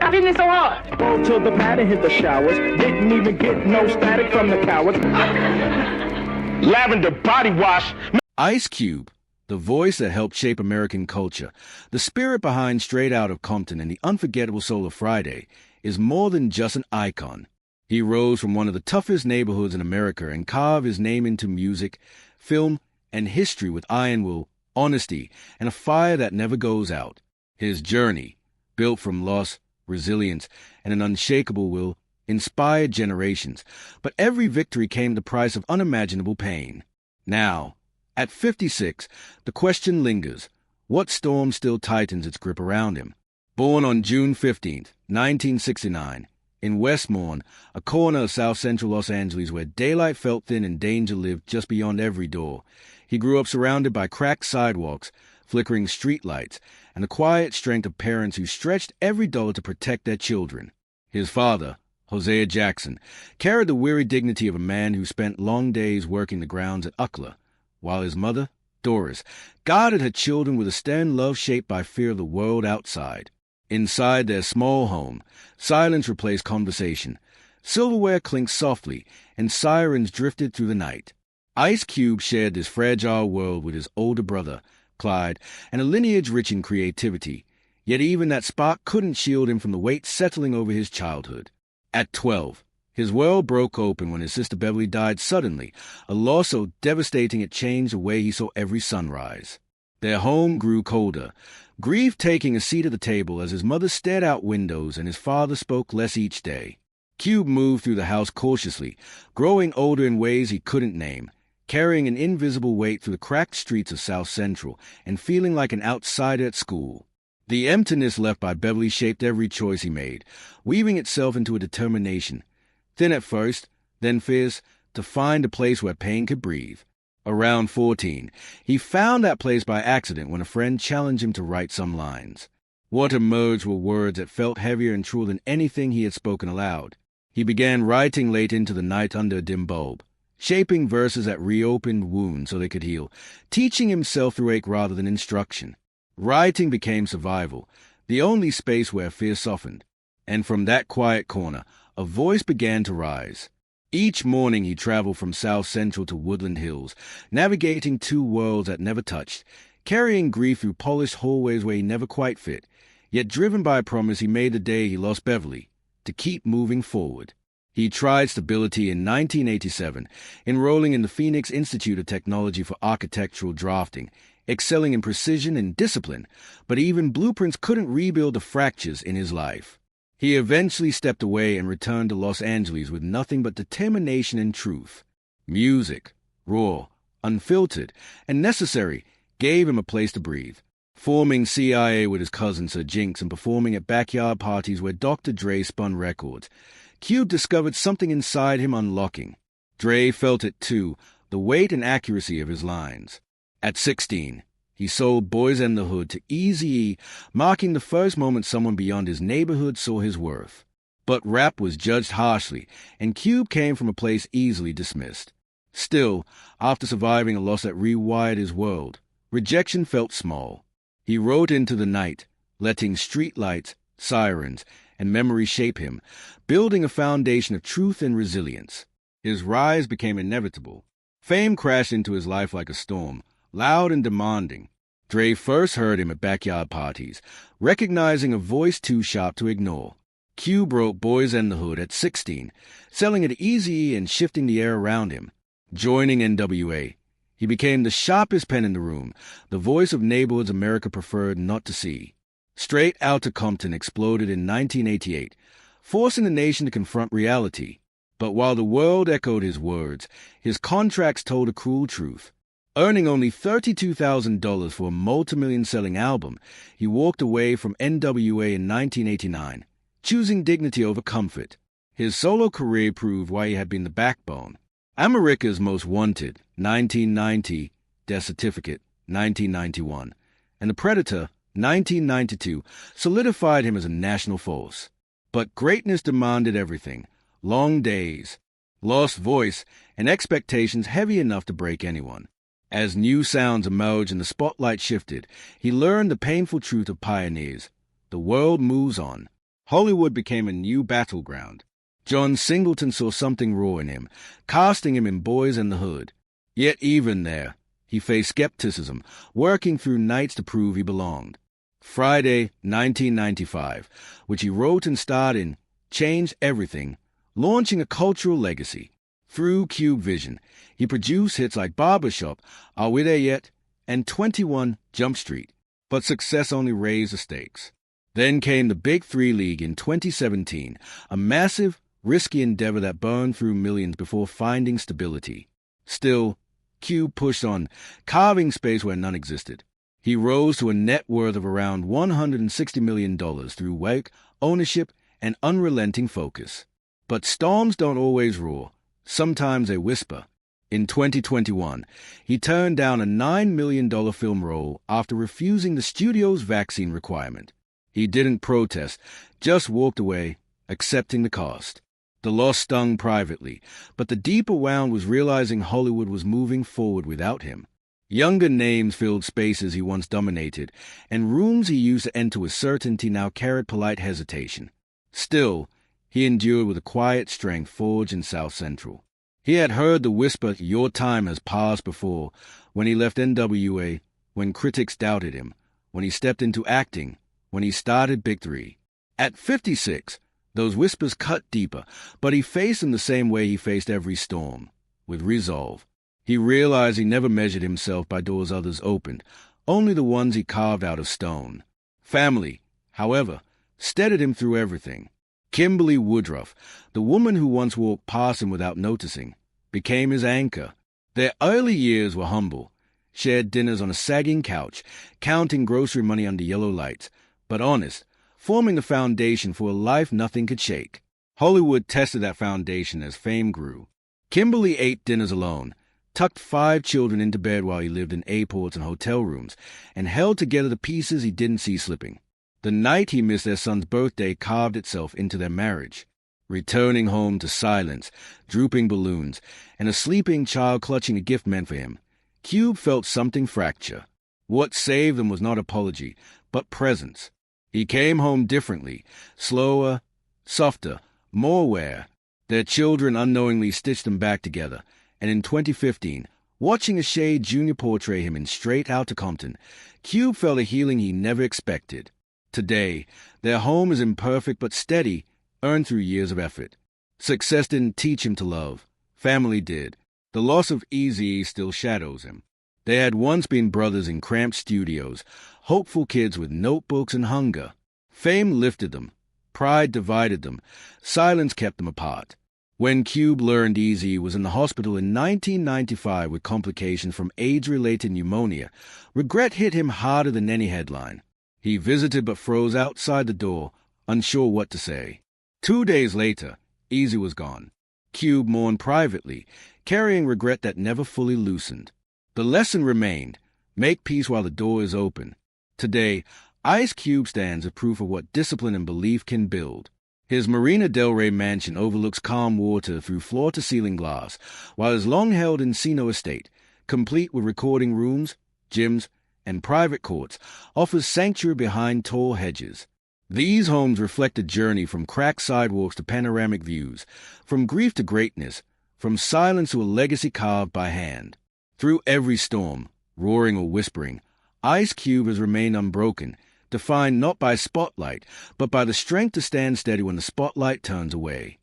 Stop hitting it so hard. Roll till the pattern hit the showers. Didn't even get no static from the cowards. Lavender body wash. Ice Cube, the voice that helped shape American culture, the spirit behind Straight Outta Compton and the unforgettable soul of Friday, is more than just an icon. He rose from one of the toughest neighborhoods in America and carved his name into music, film, and history with iron will, honesty, and a fire that never goes out. His journey, built from loss, resilience, and an unshakable will, inspired generations, but every victory came at the price of unimaginable pain. Now, at 56, the question lingers, what storm still tightens its grip around him? Born on June 15, 1969, in Westmorne, a corner of South Central Los Angeles where daylight felt thin and danger lived just beyond every door, he grew up surrounded by cracked sidewalks, flickering streetlights, and the quiet strength of parents who stretched every dollar to protect their children. His father, Hosea Jackson, carried the weary dignity of a man who spent long days working the grounds at UCLA, while his mother, Doris, guarded her children with a stern love shaped by fear of the world outside. Inside their small home, silence replaced conversation. Silverware clinked softly, and sirens drifted through the night. Ice Cube shared this fragile world with his older brother, Clyde, and a lineage rich in creativity. Yet even that spark couldn't shield him from the weight settling over his childhood. At 12, his world broke open when his sister Beverly died suddenly, a loss so devastating it changed the way he saw every sunrise. Their home grew colder, grief taking a seat at the table as his mother stared out windows and his father spoke less each day. Cube moved through the house cautiously, growing older in ways he couldn't name, carrying an invisible weight through the cracked streets of South Central and feeling like an outsider at school. The emptiness left by Beverly shaped every choice he made, weaving itself into a determination, thin at first, then fierce, to find a place where pain could breathe. Around 14, he found that place by accident when a friend challenged him to write some lines. What emerged were words that felt heavier and truer than anything he had spoken aloud. He began writing late into the night under a dim bulb, shaping verses that reopened wounds so they could heal, teaching himself through ache rather than instruction. Writing became survival, the only space where fear softened. And from that quiet corner, a voice began to rise. Each morning he traveled from South Central to Woodland Hills, navigating two worlds that never touched, carrying grief through polished hallways where he never quite fit, yet driven by a promise he made the day he lost Beverly, to keep moving forward. He tried stability in 1987, enrolling in the Phoenix Institute of Technology for architectural drafting, excelling in precision and discipline, but even blueprints couldn't rebuild the fractures in his life. He eventually stepped away and returned to Los Angeles with nothing but determination and truth. Music, raw, unfiltered, and necessary, gave him a place to breathe. Forming CIA with his cousin Sir Jinx and performing at backyard parties where Dr. Dre spun records, Cube discovered something inside him unlocking. Dre felt it too, the weight and accuracy of his lines. At 16, he sold Boyz and the Hood to Eazy-E, marking the first moment someone beyond his neighborhood saw his worth. But rap was judged harshly, and Cube came from a place easily dismissed. Still, after surviving a loss that rewired his world, rejection felt small. He rode into the night, letting streetlights, sirens, and memory shape him, building a foundation of truth and resilience. His rise became inevitable. Fame crashed into his life like a storm, loud and demanding. Dre first heard him at backyard parties, recognizing a voice too sharp to ignore. Cube wrote Boyz and the Hood at 16, selling it Eazy-E and shifting the air around him. Joining N.W.A., he became the sharpest pen in the room, the voice of neighborhoods America preferred not to see. Straight Outta Compton exploded in 1988, forcing the nation to confront reality. But while the world echoed his words, his contracts told a cruel truth. Earning only $32,000 for a multi-million-selling album, he walked away from N.W.A. in 1989, choosing dignity over comfort. His solo career proved why he had been the backbone. America's Most Wanted, 1990, Death Certificate, 1991, and The Predator, 1992, solidified him as a national force. But greatness demanded everything: long days, lost voice, and expectations heavy enough to break anyone. As new sounds emerged and the spotlight shifted, he learned the painful truth of pioneers. The world moves on. Hollywood became a new battleground. John Singleton saw something raw in him, casting him in Boyz and the Hood. Yet even there, he faced skepticism, working through nights to prove he belonged. Friday, 1995, which he wrote and starred in, changed everything, launching a cultural legacy. Through Cube Vision, he produced hits like Barbershop, Are We There Yet?, and 21 Jump Street. But success only raised the stakes. Then came the Big Three League in 2017, a massive, risky endeavor that burned through millions before finding stability. Still, Cube pushed on, carving space where none existed. He rose to a net worth of around $160 million through wealth, ownership, and unrelenting focus. But storms don't always roar. Sometimes they whisper. In 2021, he turned down a $9 million film role after refusing the studio's vaccine requirement. He didn't protest, just walked away, accepting the cost. The loss stung privately, but the deeper wound was realizing Hollywood was moving forward without him. Younger names filled spaces he once dominated, and rooms he used to enter with certainty now carried polite hesitation. Still, he endured with a quiet strength forged in South Central. He had heard the whisper, "Your time has passed," before, when he left N.W.A., when critics doubted him, when he stepped into acting, when he started Big Three. At 56, those whispers cut deeper, but he faced them the same way he faced every storm, with resolve. He realized he never measured himself by doors others opened, only the ones he carved out of stone. Family, however, steadied him through everything. Kimberly Woodruff, the woman who once walked past him without noticing, became his anchor. Their early years were humble, shared dinners on a sagging couch, counting grocery money under yellow lights, but honest, forming the foundation for a life nothing could shake. Hollywood tested that foundation as fame grew. Kimberly ate dinners alone, tucked 5 children into bed while he lived in airports and hotel rooms, and held together the pieces he didn't see slipping. The night he missed their son's birthday carved itself into their marriage. Returning home to silence, drooping balloons, and a sleeping child clutching a gift meant for him, Cube felt something fracture. What saved them was not apology, but presence. He came home differently, slower, softer, more aware. Their children unknowingly stitched them back together, and in 2015, watching a Shade Jr. portray him in Straight Outta Compton, Cube felt a healing he never expected. Today, their home is imperfect but steady, earned through years of effort. Success didn't teach him to love. Family did. The loss of Eazy still shadows him. They had once been brothers in cramped studios, hopeful kids with notebooks and hunger. Fame lifted them. Pride divided them. Silence kept them apart. When Cube learned Eazy was in the hospital in 1995 with complications from AIDS-related pneumonia, regret hit him harder than any headline. He visited but froze outside the door, unsure what to say. 2 days later, Eazy was gone. Cube mourned privately, carrying regret that never fully loosened. The lesson remained: make peace while the door is open. Today, Ice Cube stands as proof of what discipline and belief can build. His Marina Del Rey mansion overlooks calm water through floor-to-ceiling glass, while his long-held Encino estate, complete with recording rooms, gyms, and private courts, offers sanctuary behind tall hedges. These homes reflect a journey from cracked sidewalks to panoramic views, from grief to greatness, from silence to a legacy carved by hand. Through every storm, roaring or whispering, Ice Cube has remained unbroken, defined not by spotlight, but by the strength to stand steady when the spotlight turns away.